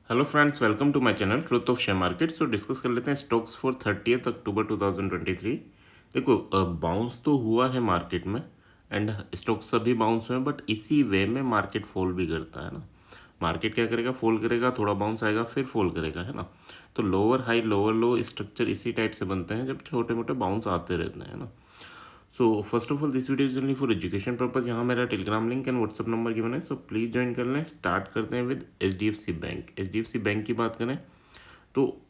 Hello friends, welcome to my channel truth of share market. So discuss कर लेते हैं stocks for 30 अक्टूबर 2023। देखो, bounce तो हुआ है मार्केट में एंड स्टॉक्स सभी बाउंस हुए हैं, बट इसी वे में मार्केट फॉल भी करता है ना। मार्केट क्या करेगा? फॉल करेगा, थोड़ा बाउंस आएगा, फिर फॉल करेगा, है ना। तो लोअर हाई लोअर लो स्ट्रक्चर इसी टाइप से बनते हैं जब छोटे मोटे बाउंस आते रहते हैं ना। So first of all this video is only for education purpose. यहाँ मेरा Telegram link and WhatsApp number given है, सो प्लीज़ ज्वाइन कर लें। स्टार्ट करते हैं with HDFC bank. HDFC bank की बात करें तो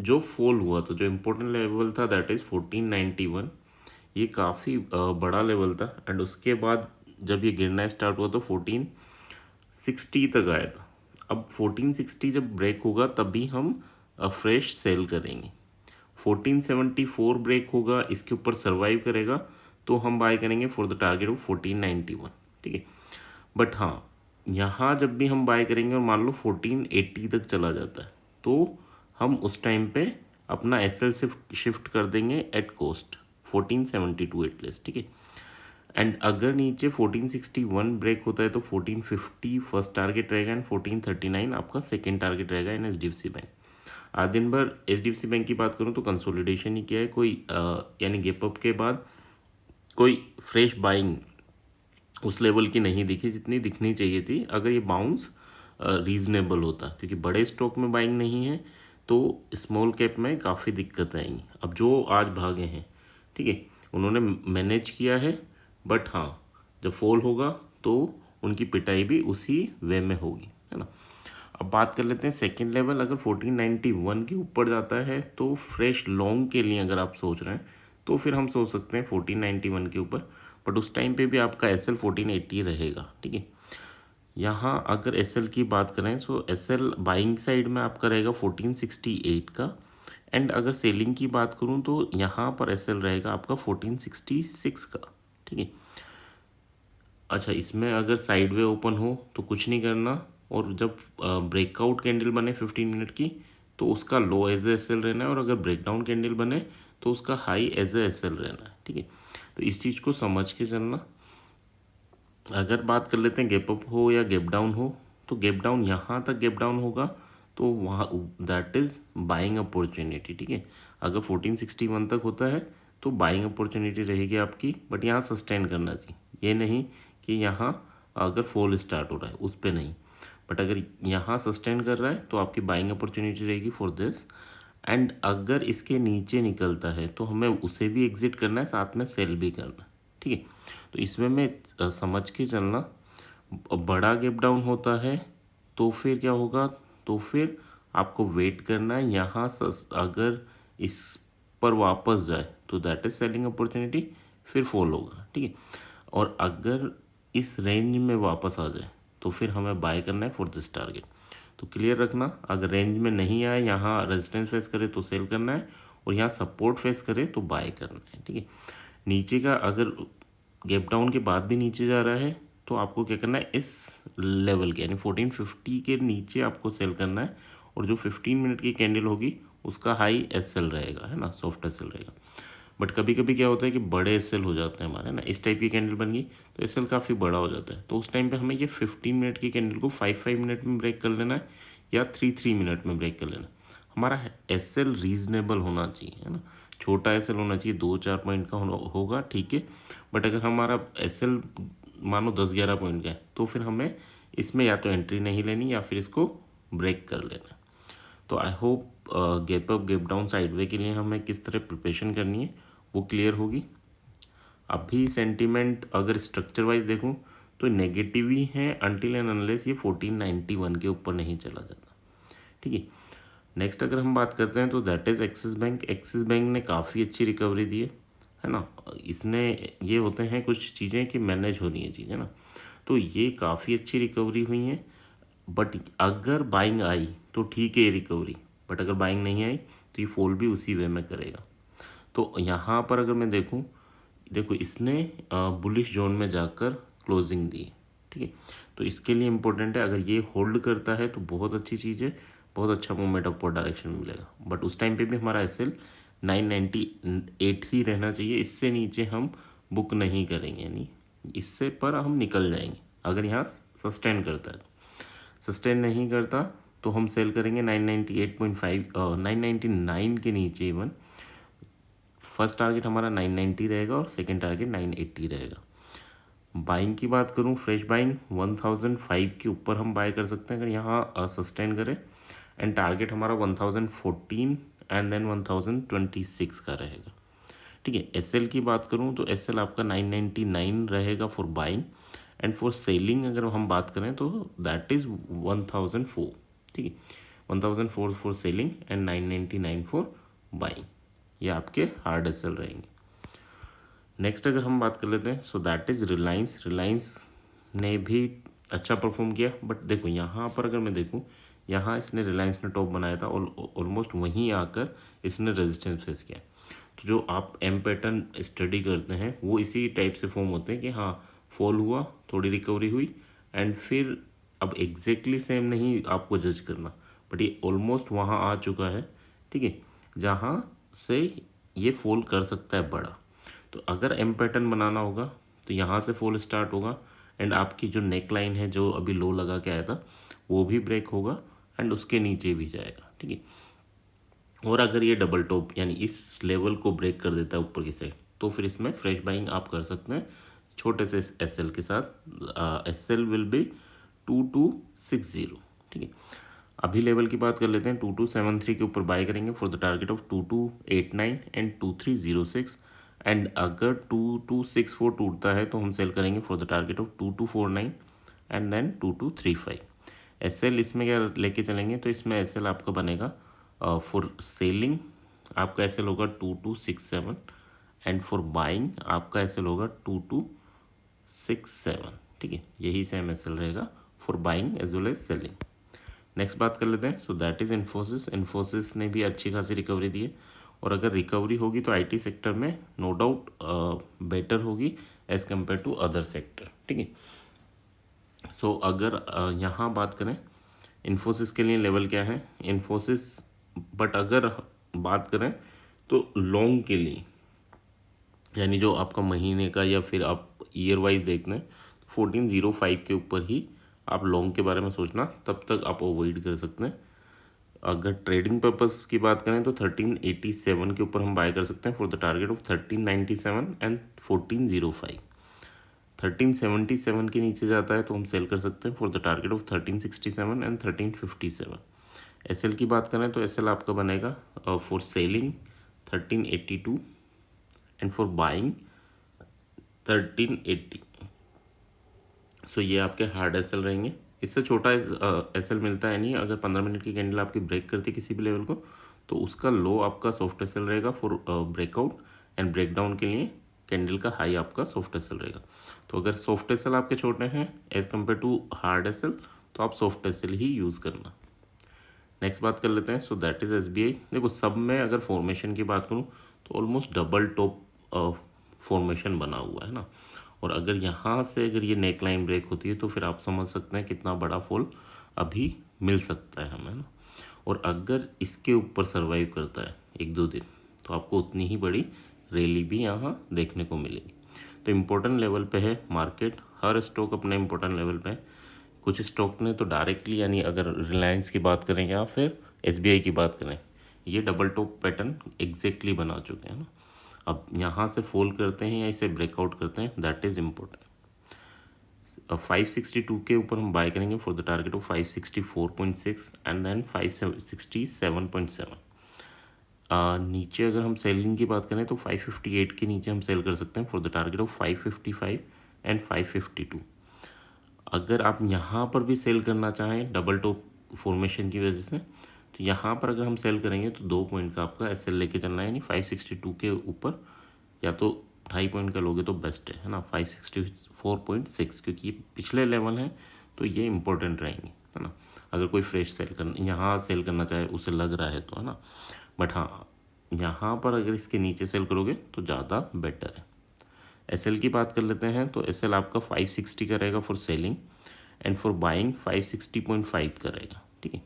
जो फॉल हुआ था, जो इम्पोर्टेंट लेवल था, दैट इज़ 1491। ये काफ़ी बड़ा लेवल था एंड उसके बाद जब ये गिरना स्टार्ट हुआ तो 1460 तक आया था। अब 1460 जब ब्रेक होगा तभी हम फ्रेश सेल करेंगे। 1474 ब्रेक होगा, इसके ऊपर सर्वाइव करेगा तो हम बाय करेंगे फॉर द टारगेट ऑफ 1491। ठीक है, बट हाँ, यहाँ जब भी हम बाय करेंगे और मान लो 1480 तक चला जाता है तो हम उस टाइम पे अपना SL शिफ्ट कर देंगे एट कॉस्ट 1472 एटलीस्ट। ठीक है, एंड अगर नीचे 1461 ब्रेक होता है तो 1450 फर्स्ट टारगेट रहेगा एंड 1439 आपका सेकेंड टारगेट रहेगा इन HDFC बैंक। आज दिन भर HDFC बैंक की बात करूं तो कंसोलिडेशन ही किया है, कोई यानी गैप अप के बाद कोई फ्रेश बाइंग उस लेवल की नहीं दिखी जितनी दिखनी चाहिए थी अगर ये बाउंस रीजनेबल होता, क्योंकि बड़े स्टॉक में बाइंग नहीं है तो स्मॉल कैप में काफ़ी दिक्कत आएंगी। अब जो आज भागे हैं, ठीक है, उन्होंने मैनेज किया है, बट हाँ, जब फॉल होगा तो उनकी पिटाई भी उसी वे में होगी, है ना। अब बात कर लेते हैं सेकंड लेवल। अगर 1491 के ऊपर जाता है तो फ्रेश लॉन्ग के लिए अगर आप सोच रहे हैं तो फिर हम सोच सकते हैं 1491 के ऊपर, बट उस टाइम पे भी आपका SL 1480 रहेगा। ठीक है, यहाँ अगर SL की बात करें तो SL बाइंग साइड में आपका रहेगा 1468 का, एंड अगर सेलिंग की बात करूँ तो यहाँ पर SL रहेगा आपका 1466 का। ठीक है, अच्छा, इसमें अगर साइड वे ओपन हो तो कुछ नहीं करना, और जब ब्रेकआउट कैंडल बने 15 मिनट की तो उसका लो एज ए SL रहना है, और अगर ब्रेकडाउन कैंडल बने तो उसका हाई एज ए SL रहना है। ठीक है, तो इस चीज़ को समझ के चलना। अगर बात कर लेते हैं गैप अप हो या गैप डाउन हो, तो गैप डाउन यहाँ तक गैप डाउन होगा तो वहाँ दैट इज़ बाइंग अपॉर्चुनिटी। ठीक है, अगर 1461 तक होता है तो बाइंग अपॉर्चुनिटी रहेगी आपकी, बट यहाँ सस्टेन करना चाहिए। ये नहीं कि यहाँ अगर फॉल स्टार्ट हो रहा है उस पर नहीं, बट अगर यहाँ सस्टेन कर रहा है तो आपकी बाइंग अपॉर्चुनिटी रहेगी फॉर दिस। एंड अगर इसके नीचे निकलता है तो हमें उसे भी एग्जिट करना है, साथ में सेल भी करना है। ठीक है, तो इसमें मैं समझ के चलना। बड़ा गैप डाउन होता है तो फिर क्या होगा, तो फिर आपको वेट करना है। यहाँ अगर इस पर वापस जाए तो दैट इज सेलिंग अपॉर्चुनिटी, फिर फॉल होगा। ठीक है, और अगर इस रेंज में वापस आ जाए तो फिर हमें बाय करना है फॉर दिस टारगेट। तो क्लियर रखना, अगर रेंज में नहीं आए, यहाँ रेजिस्टेंस फेस करे तो सेल करना है, और यहाँ सपोर्ट फेस करे तो बाय करना है। ठीक है, नीचे का अगर गैप डाउन के बाद भी नीचे जा रहा है तो आपको क्या करना है, इस लेवल के यानी 1450 के नीचे आपको सेल करना है, और जो 15 मिनट की कैंडल होगी उसका हाई SL रहेगा, है ना, सॉफ्ट SL रहेगा। बट कभी कभी क्या होता है कि बड़े SL हो जाते हैं हमारे ना, इस टाइप की कैंडल बन गई तो SL काफ़ी बड़ा हो जाता है, तो उस टाइम पे हमें ये 15 मिनट की कैंडल को 5 मिनट में ब्रेक कर लेना है या 3 मिनट में ब्रेक कर लेना है। हमारा SL रीजनेबल होना चाहिए, है ना, छोटा SL होना चाहिए, 2-4 पॉइंट का होगा, ठीक है। बट अगर हमारा SL मानो 10-11 पॉइंट का है तो फिर हमें इसमें या तो एंट्री नहीं लेनी या फिर इसको ब्रेक कर लेना। तो I hope gap up gap down sideway के लिए हमें किस तरह प्रिपरेशन करनी है वो क्लियर होगी। अभी सेंटीमेंट अगर स्ट्रक्चर वाइज देखूं तो नेगेटिव ही है अनटिल एंड अनलेस ये 1491 के ऊपर नहीं चला जाता। ठीक है, नेक्स्ट अगर हम बात करते हैं तो that is axis bank. Axis bank ने काफ़ी अच्छी रिकवरी दी है ना। इसने ये होते हैं कुछ चीज़ें कि मैनेज हो रही हैं चीज़ें ना, तो ये काफ़ी अच्छी रिकवरी हुई हैं। बट अगर बाइंग आई तो ठीक है ये रिकवरी, बट अगर बाइंग नहीं आई तो ये फॉल भी उसी वे में करेगा। तो यहाँ पर अगर मैं देखूँ, देखो इसने बुलिश जोन में जाकर क्लोजिंग दी है। ठीक है, तो इसके लिए इम्पोर्टेंट है, अगर ये होल्ड करता है तो बहुत अच्छी चीज़ है, बहुत अच्छा मूवमेंट अपवर्ड डायरेक्शन में मिलेगा। बट उस टाइम पे भी हमारा SL 998 ही रहना चाहिए, इससे नीचे हम बुक नहीं करेंगे, यानी इससे पर हम निकल जाएंगे अगर यहाँ सस्टेन करता है। सस्टेन नहीं करता तो हम सेल करेंगे 998.5 999 के नीचे इवन। फर्स्ट टारगेट हमारा 990 रहेगा और सेकंड टारगेट 980 रहेगा। बाइंग की बात करूं, फ्रेश बाइंग 1005 के ऊपर हम बाय कर सकते हैं अगर यहाँ सस्टेन करें, एंड टारगेट हमारा 1014 एंड देन 1026 का रहेगा। ठीक है, एसएल की बात करूं तो एसएल आपका 999 रहेगा for buying, and for selling अगर हम बात करें तो दैट इज़ 1004। ठीक है, 1004 for selling and 999 for buying. ये आपके हार्ड एसएल रहेंगे। नेक्स्ट अगर हम बात कर लेते हैं so that is Reliance. Reliance ने भी अच्छा परफॉर्म किया, बट देखो यहाँ पर अगर मैं देखूँ, यहाँ इसने रिलायंस ने टॉप बनाया था और ऑलमोस्ट वहीं आकर इसने रेजिस्टेंस फेस किया। तो जो आप एम पैटर्न स्टडी करते हैं वो इसी टाइप से फॉर्म होते हैं कि हाँ फॉल हुआ, थोड़ी रिकवरी हुई, एंड फिर अब एग्जैक्टली सेम नहीं आपको जज करना, बट ये ऑलमोस्ट वहाँ आ चुका है। ठीक है, जहाँ से ये फॉल कर सकता है बड़ा। तो अगर एम पैटर्न बनाना होगा तो यहाँ से फॉल स्टार्ट होगा, एंड आपकी जो नेक लाइन है जो अभी लो लगा के आया था वो भी ब्रेक होगा एंड उसके नीचे भी जाएगा। ठीक है, और अगर ये डबल टॉप यानी इस लेवल को ब्रेक कर देता है ऊपर की साइड, तो फिर इसमें फ्रेश बाइंग आप कर सकते हैं छोटे से एसएल के साथ। SL will be 2260। ठीक है, अभी लेवल की बात कर लेते हैं। 2273 के ऊपर बाय करेंगे for the target of 2289 and 2306, and अगर 2264 टूटता है तो हम सेल करेंगे for the target of 2249 and then 2235। SL इसमें क्या लेके चलेंगे, तो इसमें एसएल आपका बनेगा फॉर सेलिंग आपका एसएल होगा 2267, एंड फॉर बाइंग आपका एसएल होगा 2267। ठीक है, यही सेम एसएल रहेगा for buying as well as selling. Next बात कर लेते हैं, so that is Infosys. Infosys ने भी अच्छी खासी रिकवरी दी है, और अगर रिकवरी होगी तो आईटी सेक्टर में नो डाउट बेटर होगी as compare to other sector. ठीक है, सो अगर यहाँ बात करें इन्फोसिस के लिए लेवल क्या है, इन्फोसिस, बट अगर बात करें तो लॉन्ग के लिए, यानी जो आपका महीने का या फिर आप ईयर वाइज देखना है, 1405 के ऊपर ही आप लॉन्ग के बारे में सोचना, तब तक आप अवॉइड कर सकते हैं। अगर ट्रेडिंग पर्पस की बात करें तो 1387 के ऊपर हम बाय कर सकते हैं for the target of 1397 and 1405। 1377 के नीचे जाता है तो हम सेल कर सकते हैं for the target of 1367 and 1357। SL की बात करें तो एसएल आपका बनेगा for selling 1382 and for buying 1380। So ये आपके हार्ड एसएल रहेंगे। इससे छोटा एसएल मिलता है नहीं। अगर 15 मिनट की कैंडल आपकी ब्रेक करती है किसी भी लेवल को, तो उसका लो आपका सॉफ्ट एसएल रहेगा फॉर ब्रेकआउट, एंड ब्रेकडाउन के लिए कैंडल का हाई आपका सॉफ्ट एसएल रहेगा। तो अगर सॉफ्ट एसएल आपके छोटे हैं as compare to hard SL, तो आप सॉफ्ट एसएल ही यूज़ करना। नेक्स्ट बात कर लेते हैं, सो दैट इज़ एसबीआई। देखो सब में अगर फॉर्मेशन की बात करूँ तो ऑलमोस्ट डबल टॉप फॉर्मेशन बना हुआ है ना, और अगर यहाँ से अगर ये नेक लाइन ब्रेक होती है तो फिर आप समझ सकते हैं कितना बड़ा फॉल अभी मिल सकता है हमें ना। और अगर इसके ऊपर सर्वाइव करता है 1-2 दिन, तो आपको उतनी ही बड़ी रैली भी यहाँ देखने को मिलेगी। तो इम्पोर्टेंट लेवल पे है मार्केट, हर स्टॉक अपने इम्पोर्टेंट लेवल पे है। कुछ स्टॉक ने तो डायरेक्टली, यानी अगर रिलायंस की बात करें या फिर एसबीआई की बात करें, ये डबल टॉप पैटर्न एग्जैक्टली बना चुके हैं ना। अब यहाँ से फॉल करते हैं या इसे ब्रेकआउट करते हैं, दैट इज़ इम्पोर्टेंट। 562 के ऊपर हम बाय करेंगे for the target of 564.6 and then 567.7। नीचे अगर हम सेलिंग की बात करें तो 558 के नीचे हम सेल कर सकते हैं for the target of 555 and 552। अगर आप यहाँ पर भी सेल करना चाहें डबल टॉप फॉर्मेशन की वजह से, तो यहाँ पर अगर हम सेल करेंगे तो 2 पॉइंट का आपका एसएल लेके चलना है, यानी 562 के ऊपर, या तो 2.5 पॉइंट का लोगे तो बेस्ट है ना, 564.6, क्योंकि ये पिछले लेवल हैं तो ये इंपॉर्टेंट रहेंगे है ना। अगर कोई फ्रेश सेल करना, यहाँ सेल करना चाहे उसे लग रहा है तो है ना, बट हाँ यहाँ पर अगर इसके नीचे सेल करोगे तो ज़्यादा बेटर है। एसएल की बात कर लेते हैं, तो एसएल आपका 560 का रहेगा for selling, and for buying 560.5 का रहेगा। ठीक है,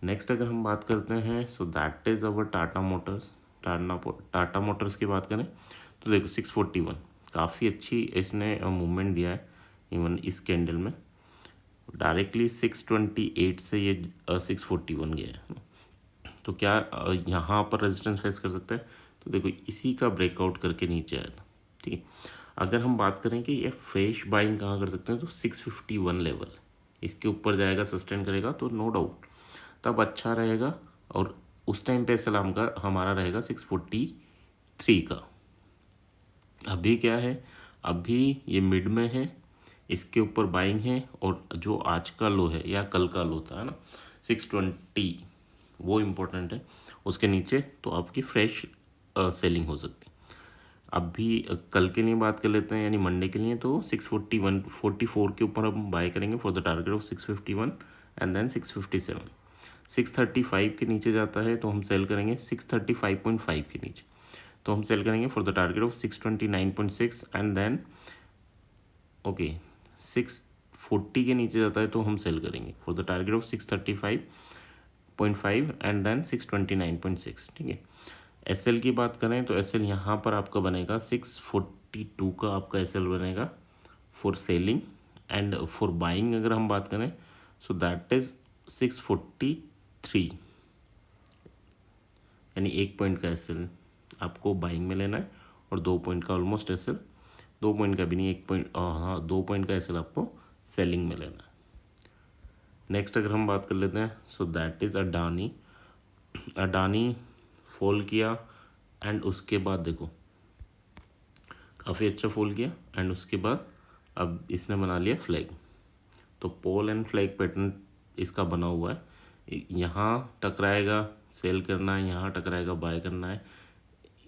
नेक्स्ट अगर हम बात करते हैं, so that is our Tata Motors. Tata Motors की बात करें तो देखो 641 काफ़ी अच्छी इसने मूवमेंट दिया है इवन इस कैंडल में। डायरेक्टली 628 से ये 641 गया है। तो क्या यहाँ पर रेजिस्टेंस फेस कर सकता है? तो देखो इसी का ब्रेकआउट करके नीचे आया था, ठीक है। अगर हम बात करें कि ये फ्रेश बाइंग कहाँ कर सकते हैं, तो 651 लेवल, इसके ऊपर जाएगा, सस्टेन करेगा तो नो डाउट तब अच्छा रहेगा। और उस टाइम पे सलाम का हमारा रहेगा 643 का। अभी क्या है, अभी ये मिड में है, इसके ऊपर बाइंग है, और जो आज का लो है या कल का लो था ना 620, वो इम्पोर्टेंट है। उसके नीचे तो आपकी फ्रेश सेलिंग हो सकती है। अभी कल के लिए बात कर लेते हैं, यानी मंडे के लिए, तो 644 के ऊपर हम बाय करेंगे for the target of 651 and then 657। 635 के नीचे जाता है तो हम सेल करेंगे, 635.5 के नीचे तो हम सेल करेंगे for the target of 629.6 and then okay 640 के नीचे जाता है तो हम सेल करेंगे for the target of 635.5 and then 629.6, ठीक है। एसएल की बात करें तो एसएल यहाँ पर आपका बनेगा 642 का आपका एसएल बनेगा for selling, and for buying अगर हम बात करें सो दैट इज 643, यानी 1 पॉइंट का एसएल आपको बाइंग में लेना है और 2 पॉइंट का ऑलमोस्ट एसएल, 2 पॉइंट का भी नहीं, 1 पॉइंट, हाँ 2 पॉइंट का एसएल आपको सेलिंग में लेना है। नेक्स्ट अगर हम बात कर लेते हैं so that is Adani. Adani fall किया एंड उसके बाद देखो काफ़ी अच्छा फॉल किया, एंड उसके बाद अब इसने बना लिया फ्लैग। तो पोल एंड फ्लैग पैटर्न इसका बना हुआ है, यहाँ टकराएगा सेल करना है, यहाँ टकराएगा बाय करना है।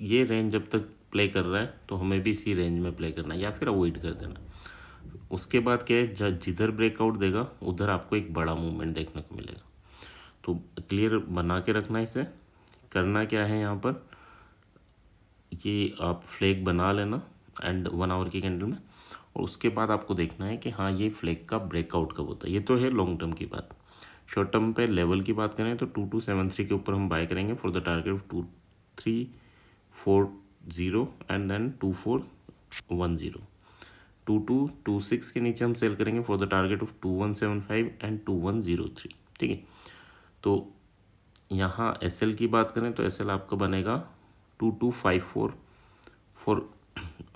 ये रेंज जब तक प्ले कर रहा है तो हमें भी इसी रेंज में प्ले करना है या फिर अवॉइड कर देना। उसके बाद क्या है, जिधर ब्रेकआउट देगा उधर आपको एक बड़ा मूवमेंट देखने को मिलेगा। तो क्लियर बना के रखना, इसे करना क्या है यहाँ पर, ये आप फ्लैग बना लेना एंड 1 आवर की कैंडल में, और उसके बाद आपको देखना है कि हाँ ये फ्लैग का ब्रेकआउट कब होता है। ये तो है लॉन्ग टर्म की बात। शॉर्ट टर्म पे लेवल की बात करें तो 2273 के ऊपर हम बाय करेंगे for the target of 2340 and then 2410। 2226 के नीचे हम सेल करेंगे for the target of 2175 and 2103, ठीक है। तो यहाँ एसएल की बात करें तो एसएल आपका बनेगा 2254 फॉर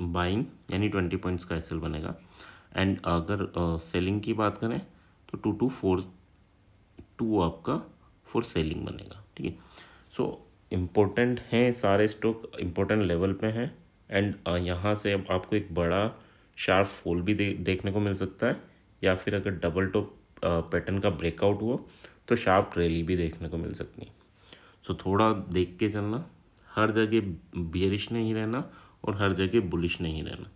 बाइंग, यानी 20 पॉइंट्स का एसएल बनेगा। एंड अगर सेलिंग की बात करें तो 2242 आपका फॉर सेलिंग बनेगा, ठीक है। सो इम्पोर्टेंट हैं सारे स्टॉक, इम्पोर्टेंट लेवल पे हैं, एंड यहाँ से अब आपको एक बड़ा शार्प फॉल भी देखने को मिल सकता है, या फिर अगर डबल टॉप पैटर्न का ब्रेकआउट हुआ तो शार्प रैली भी देखने को मिल सकती है। सो थोड़ा देख के चलना, हर जगह बियरिश नहीं रहना और हर जगह बुलिश नहीं रहना।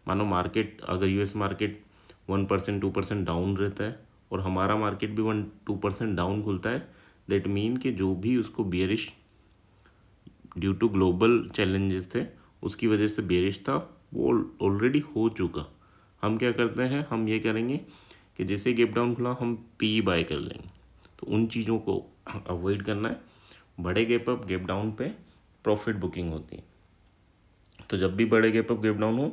मानो मार्केट अगर यूएस मार्केट 1% 2% डाउन रहता है और हमारा मार्केट भी 1-2% डाउन खुलता है, दैट मीन कि जो भी उसको bearish due to global challenges थे उसकी वजह से बेरिश था, वो ऑलरेडी हो चुका। हम क्या करते हैं, हम ये करेंगे कि जैसे गैप डाउन खुला हम पी बाय कर लेंगे। तो उन चीज़ों को अवॉइड करना है। बड़े गैप अप गैप डाउन पे प्रॉफिट बुकिंग होती है, तो जब भी बड़े गैप अप गैप डाउन हो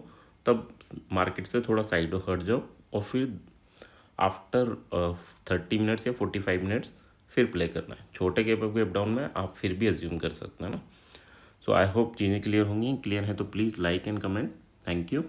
तब मार्केट से थोड़ा साइड हट जाओ, और फिर आफ्टर 30 मिनट्स या 45 मिनट्स फिर प्ले करना है। छोटे गैप अप गैप डाउन में आप फिर भी अज्यूम कर सकते हैं ना। सो आई होप चीज़ें क्लियर होंगी। क्लियर है तो please like and comment. Thank you.